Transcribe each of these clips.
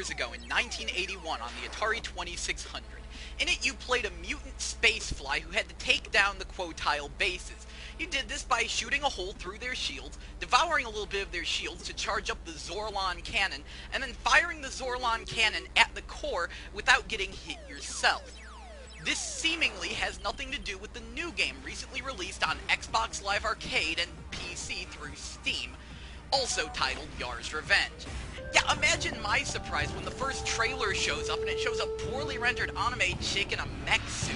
years ago in 1981 on the Atari 2600. In it, you played a mutant spacefly who had to take down the Quotile bases. You did this by shooting a hole through their shields, devouring a little bit of their shields to charge up the Zorlon cannon, and then firing the Zorlon cannon at the core without getting hit yourself. This seemingly has nothing to do with the new game recently released on Xbox Live Arcade and PC through Steam, also titled Yars Revenge. Yeah, imagine my surprise when the first trailer shows up and it shows a poorly rendered anime chick in a mech suit.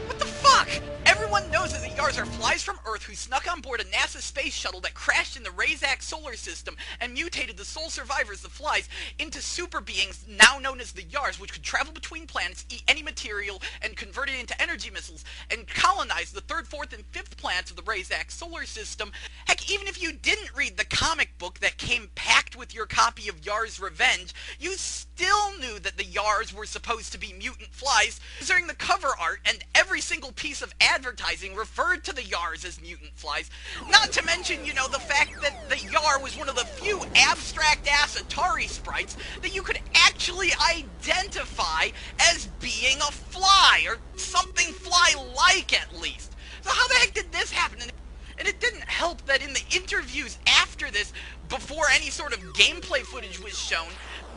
What the fuck? Everyone knows that the Yars are flies from Earth who snuck on board a NASA space shuttle that crashed in the Razak solar system and mutated the sole survivors, the flies, into super beings now known as the Yars, which could travel between planets, eat any material, and convert it into energy missiles, and colonize the 3rd, 4th, and 5th planets of the Razak solar system. Heck, even if you didn't read the comic book that came packed with your copy of Yars Revenge, you still knew that the Yars were supposed to be mutant flies, considering the cover art and every single piece of advertising referred to the Yars as mutant flies. Not to mention, you know, the fact that the Yar was one of the few abstract-ass Atari sprites that you could actually identify as being a fly, or something fly-like at least. So how the heck did this happen? And it didn't help that in the interviews after this, before any sort of gameplay footage was shown,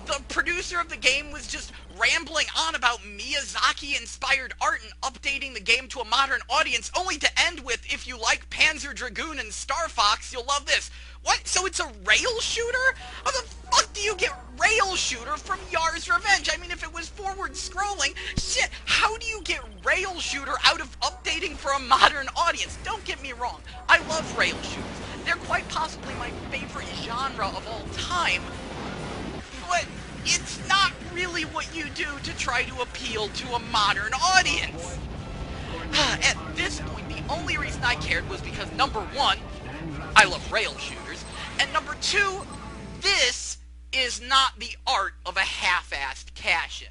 the producer of the game was just rambling on about Miyazaki-inspired art and updating the game to a modern audience, only to end with, if you like Panzer Dragoon and Star Fox, you'll love this. What? So it's a rail shooter? How the fuck do you get rail shooter from Yars Revenge? I mean, if it was forward scrolling, shit, how do you get rail shooter out of updating for a modern audience? Don't get me wrong, I love rail shooters. They're quite possibly my favorite genre of all time, but it's not really what you do to try to appeal to a modern audience. At this point, the only reason I cared was because, number one, I love rail shooters, and number two, this is not the art of a half-assed cash-in.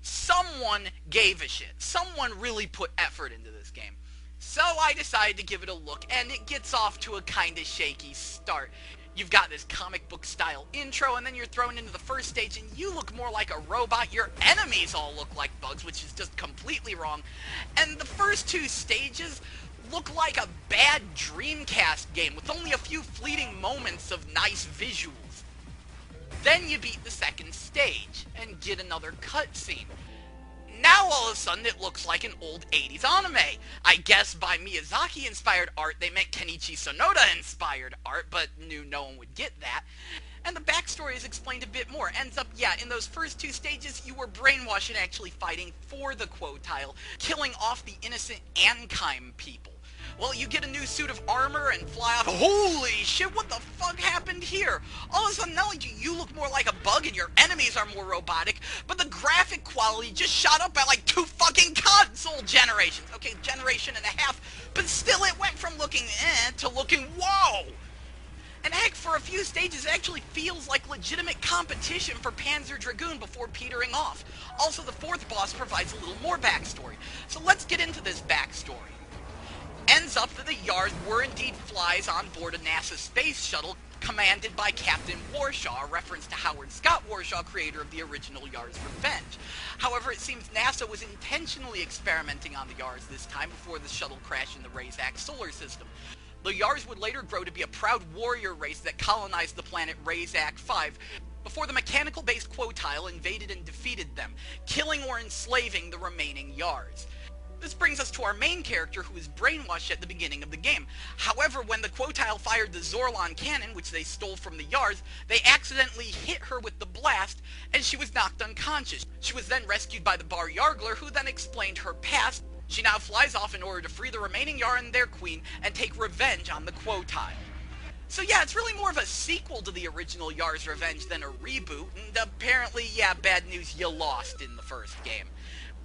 Someone gave a shit. Someone really put effort into this game. So I decided to give it a look, and it gets off to a kinda shaky start. You've got this comic book style intro, and then you're thrown into the first stage and you look more like a robot. Your enemies all look like bugs, which is just completely wrong. And the first two stages look like a bad Dreamcast game with only a few fleeting moments of nice visuals. Then you beat the second stage and get another cutscene. Now all of a sudden it looks like an old 80s anime. I guess by Miyazaki-inspired art they meant Kenichi Sonoda-inspired art, but knew no one would get that. And the backstory is explained a bit more. Ends up, yeah, in those first two stages you were brainwashed and actually fighting for the Quotile, killing off the innocent Ankheim people. Well, you get a new suit of armor and fly off. Holy shit, what the fuck happened here? All of a sudden, not only do you look more like a bug and your enemies are more robotic, but the graphic quality just shot up by like 2 fucking console generations. Okay, generation and a half, but still it went from looking to looking whoa! And heck, for a few stages it actually feels like legitimate competition for Panzer Dragoon before petering off. Also, the fourth boss provides a little more backstory. So let's get into this backstory. Ends up that the Yars were indeed flies on board a NASA space shuttle commanded by Captain Warshaw, a reference to Howard Scott Warshaw, creator of the original Yars Revenge. However, it seems NASA was intentionally experimenting on the Yars this time before the shuttle crashed in the Razak solar system. The Yars would later grow to be a proud warrior race that colonized the planet Razak 5, before the mechanical-based Quotile invaded and defeated them, killing or enslaving the remaining Yars. This brings us to our main character, who is brainwashed at the beginning of the game. However, when the Quotile fired the Zorlon cannon, which they stole from the Yars, they accidentally hit her with the blast, and she was knocked unconscious. She was then rescued by the Bar Yargler, who then explained her past. She now flies off in order to free the remaining Yar and their queen, and take revenge on the Quotile. So yeah, it's really more of a sequel to the original Yars Revenge than a reboot, and apparently, yeah, bad news, you lost in the first game.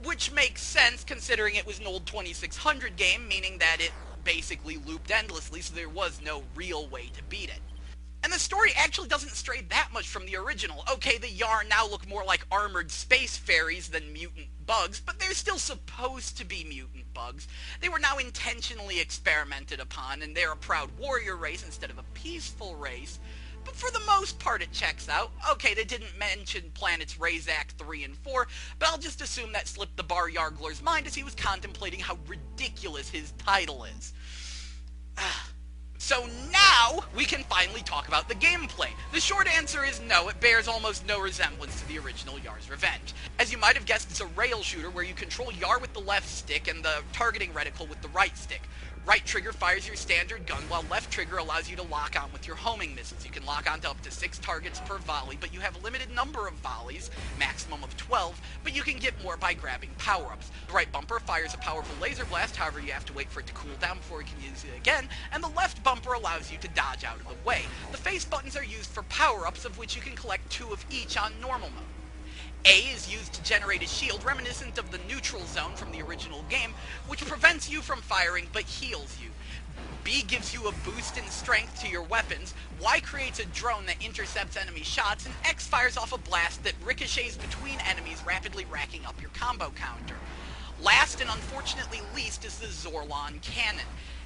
Which makes sense, considering it was an old 2600 game, meaning that it basically looped endlessly, so there was no real way to beat it. And the story actually doesn't stray that much from the original. Okay, the Yar now look more like armored space fairies than mutant bugs, but they're still supposed to be mutant bugs. They were now intentionally experimented upon, and they're a proud warrior race instead of a peaceful race. but for the most part it checks out. Okay, they didn't mention planets Razak 3 and 4, but I'll just assume that slipped the Bar Yargler's mind as he was contemplating how ridiculous his title is. So now, we can finally talk about the gameplay. The short answer is no, it bears almost no resemblance to the original Yars Revenge. As you might have guessed, it's a rail shooter where you control Yar with the left stick and the targeting reticle with the right stick. Right trigger fires your standard gun, while left trigger allows you to lock on with your homing missiles. You can lock on to up to 6 targets per volley, but you have a limited number of volleys, maximum of 12, but you can get more by grabbing power-ups. The right bumper fires a powerful laser blast, however you have to wait for it to cool down before you can use it again, and the left bumper allows you to dodge out of the way. The face buttons are used for power-ups, of which you can collect 2 of each on normal mode. A is used to generate a shield reminiscent of the neutral zone from the original game, which prevents you from firing but heals you. B gives you a boost in strength to your weapons, Y creates a drone that intercepts enemy shots, and X fires off a blast that ricochets between enemies, rapidly racking up your combo counter. Last and unfortunately least is the Zorlon Cannon.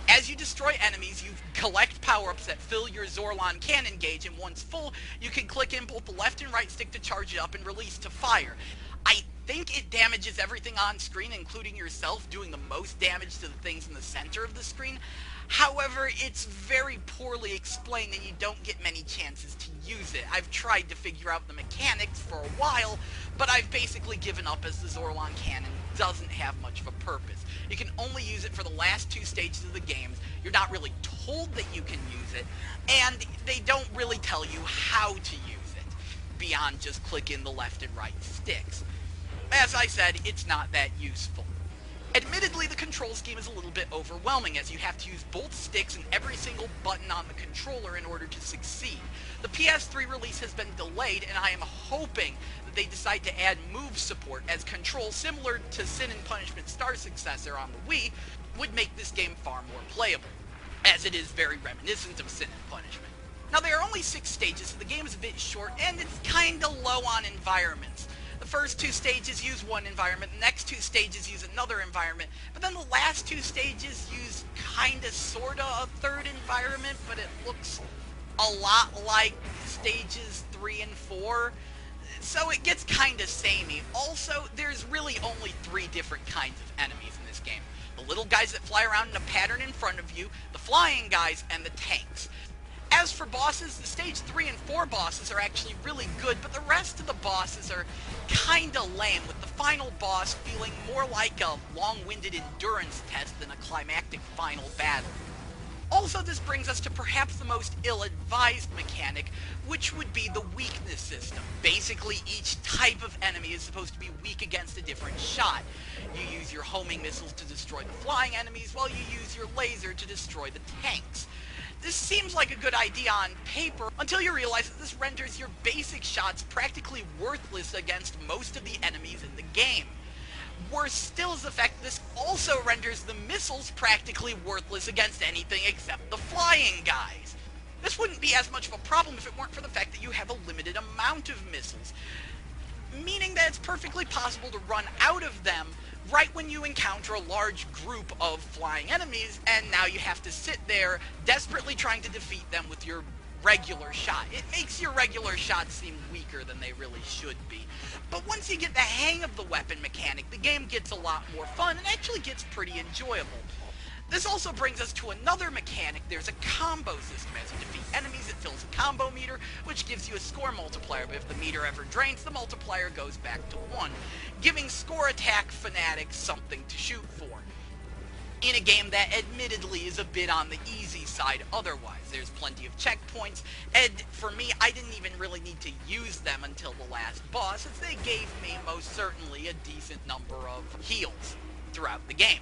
As you destroy enemies, you collect power-ups that fill your Zorlon cannon gauge, and once full, you can click in both the left and right stick to charge it up and release to fire. I think it damages everything on screen, including yourself, doing the most damage to the things in the center of the screen. However, it's very poorly explained and you don't get many chances to use it. I've tried to figure out the mechanics for a while, but I've basically given up as the Zorlon cannon doesn't have much of a purpose. You can only use it for the last 2 stages of the game. You're not really told that you can use it, and they don't really tell you how to use it, beyond just click in the left and right sticks. As I said, it's not that useful. Admittedly, the control scheme is a little bit overwhelming, as you have to use both sticks and every single button on the controller in order to succeed. The PS3 release has been delayed, and I am hoping that they decide to add move support, as control, similar to Sin and Punishment Star's successor on the Wii, would make this game far more playable, as it is very reminiscent of Sin and Punishment. Now, there are only 6 stages, so the game is a bit short, and it's kinda low on environments. The first 2 stages use one environment, the next 2 stages use another environment, but then the last 2 stages use kinda sorta a third environment, but it looks a lot like stages 3 and 4, so it gets kinda samey. Also, there's really only 3 different kinds of enemies in this game. The little guys that fly around in a pattern in front of you, the flying guys, and the tanks. As for bosses, the stage 3 and 4 bosses are actually really good, but the rest of the bosses are kinda lame, with the final boss feeling more like a long-winded endurance test than a climactic final battle. Also, this brings us to perhaps the most ill-advised mechanic, which would be the weakness system. Basically, each type of enemy is supposed to be weak against a different shot. You use your homing missiles to destroy the flying enemies, while you use your laser to destroy the tanks. This seems like a good idea on paper, until you realize that this renders your basic shots practically worthless against most of the enemies in the game. Worse still is the fact that this also renders the missiles practically worthless against anything except the flying guys. This wouldn't be as much of a problem if it weren't for the fact that you have a limited amount of missiles, meaning that it's perfectly possible to run out of them right when you encounter a large group of flying enemies, and now you have to sit there desperately trying to defeat them with your regular shot. It makes your regular shots seem weaker than they really should be. But once you get the hang of the weapon mechanic, the game gets a lot more fun and actually gets pretty enjoyable. This also brings us to another mechanic. There's a combo system. As you defeat enemies, it fills a combo meter, which gives you a score multiplier, but if the meter ever drains, the multiplier goes back to 1, giving score attack fanatics something to shoot for. In a game that admittedly is a bit on the easy side otherwise. There's plenty of checkpoints, and for me, I didn't even really need to use them until the last boss, as they gave me most certainly a decent number of heals throughout the game.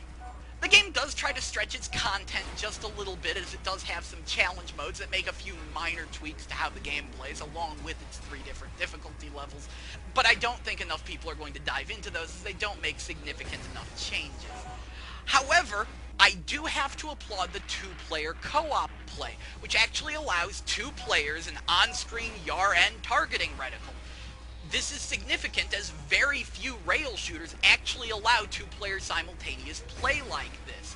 The game does try to stretch its content just a little bit, as it does have some challenge modes that make a few minor tweaks to how the game plays, along with its 3 different difficulty levels, but I don't think enough people are going to dive into those, as they don't make significant enough changes. However, I do have to applaud the 2-player co-op play, which actually allows 2 players an on-screen Yar and targeting reticle. This is significant, as very few rail shooters actually allow 2-player simultaneous play like this.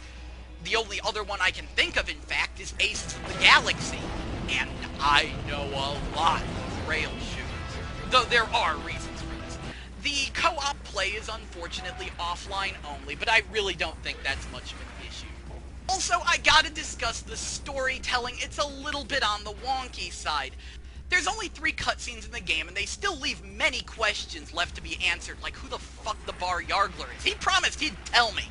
The only other one I can think of, in fact, is Aces of the Galaxy, and I know a lot of rail shooters, though there are reasons for this. The co-op play is unfortunately offline only, but I really don't think that's much of an issue. Also, I gotta discuss the storytelling. It's a little bit on the wonky side. There's only 3 cutscenes in the game, and they still leave many questions left to be answered, like who the fuck the Bar Yargler is. He promised he'd tell me.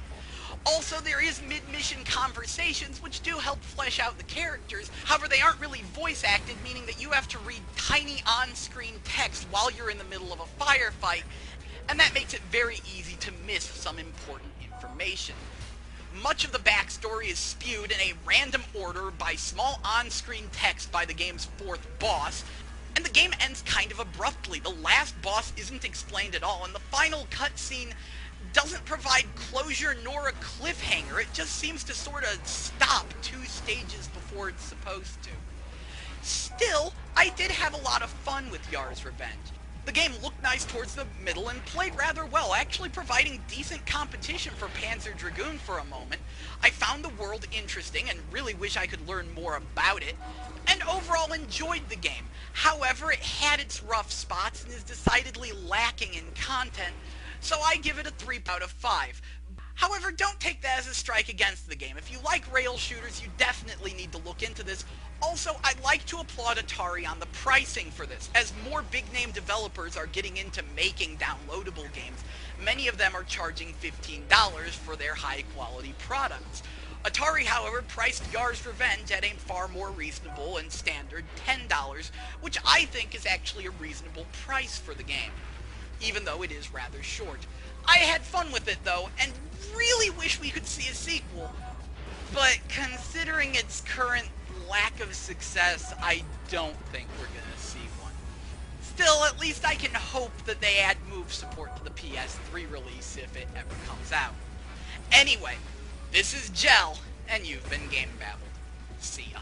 Also, there is mid-mission conversations, which do help flesh out the characters. However, they aren't really voice-acted, meaning that you have to read tiny on-screen text while you're in the middle of a firefight, and that makes it very easy to miss some important information. Much of the backstory is spewed in a random order by small on-screen text by the game's 4th boss, and the game ends kind of abruptly. The last boss isn't explained at all, and the final cutscene doesn't provide closure nor a cliffhanger. It just seems to sort of stop 2 stages before it's supposed to. Still, I did have a lot of fun with Yars Revenge. The game looked nice towards the middle and played rather well, actually providing decent competition for Panzer Dragoon for a moment. I found the world interesting and really wish I could learn more about it, and overall enjoyed the game. However, it had its rough spots and is decidedly lacking in content, so I give it a 3 out of 5. However, don't take that as a strike against the game. If you like rail shooters, you definitely need to look into this. Also, I'd like to applaud Atari on the pricing for this. As more big-name developers are getting into making downloadable games, many of them are charging $15 for their high-quality products. Atari, however, priced Yars Revenge at a far more reasonable and standard $10, which I think is actually a reasonable price for the game, even though it is rather short. I had fun with it, though, and really wish we could see a sequel, but considering its current lack of success, I don't think we're gonna see one. Still, at least I can hope that they add move support to the PS3 release if it ever comes out. Anyway, this is Gel, and you've been GameBabble. See ya.